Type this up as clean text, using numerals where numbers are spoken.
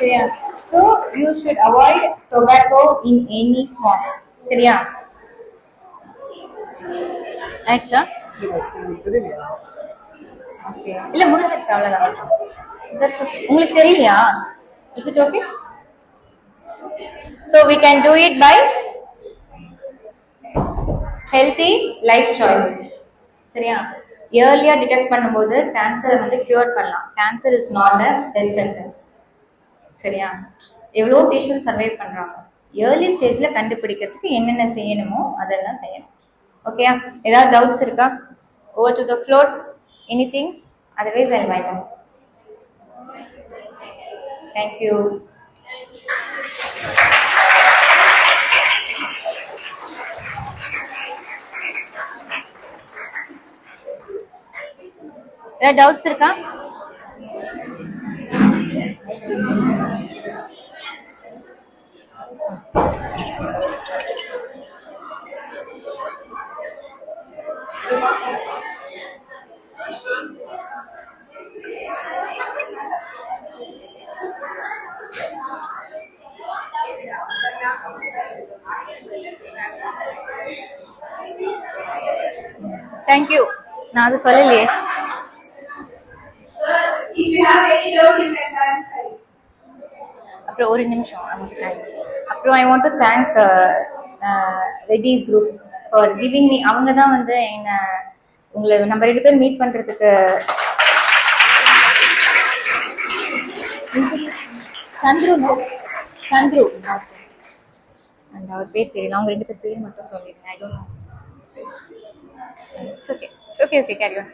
சரியா? So you should avoid tobacco in any form. சரியா? ஆயிடுச்சா? ஓகே. இல்ல முடிஞ்சிருச்சு அவ்வளவுதான். That's okay. உங்களுக்கு தெரியலையா? Is it okay? So we can do it by healthy life choices. சரியா? ஏர்லியா டிடெக்ட் பண்ணும்போது கேன்சரை வந்து கியூர் பண்ணலாம். Cancer is not a death sentence. சரியா? எவ்வளோ பேஷண்ட் சர்வை பண்றாங்க. ஏர்லி ஸ்டேஜ்ல கண்டுபிடிக்கிறதுக்கு என்னென்ன செய்யணுமோ அதெல்லாம் செய்யணும். ஓகேயா? ஏதாவது டவுட்ஸ் இருக்கா? Over to the floor. Anything? Otherwise I will wind. Thank you. ஏதாவது டவுட்ஸ் இருக்கா? Thank you. நான் அது சொல்லலையே. அப்புறம் ஒரு நிமிஷம். அப்புறம் I want to thank Reddy's group for giving me. அவங்க தான் வந்து என்ன உங்களை நம்ம 2 பேர் மீட் பண்றதுக்கு. சந்துரு அந்த அவர் பேர் தெரியல. அவங்க 2 பேர் பேர் மட்டும் சொல்லிடுங்க. I don't know. It's okay. Okay, carry on.